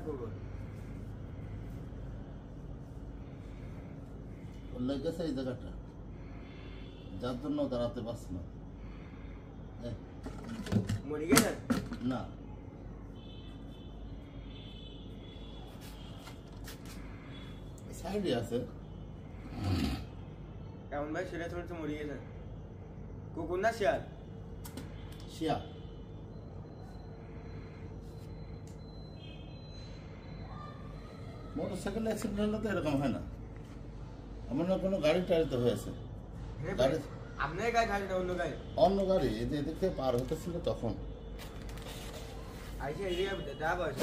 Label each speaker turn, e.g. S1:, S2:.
S1: কুকুর
S2: লেগেছে এই জায়গাটা, যার জন্য দাঁড়াতে পারছে না।
S1: মরে গেছে
S2: না, সাইডে আছে।
S1: এমন ভাই সেটা শুনেছে মরে গেছে। কুকুর না শিয়াল?
S2: শিয়াল। মোটরসাইকেল অ্যাক্সিডেন্ট হলে তো এরকম হয় না, এমন না কোনো গাড়ি টাড়িতে হয়েছে। গাড়ি
S1: আপনার গাড়ি খালি না অন্য গাড়ি?
S2: অন্য গাড়ি এদিক থেকে পার হতেছিল তখন।
S1: আইসে এদিকে যা বয়স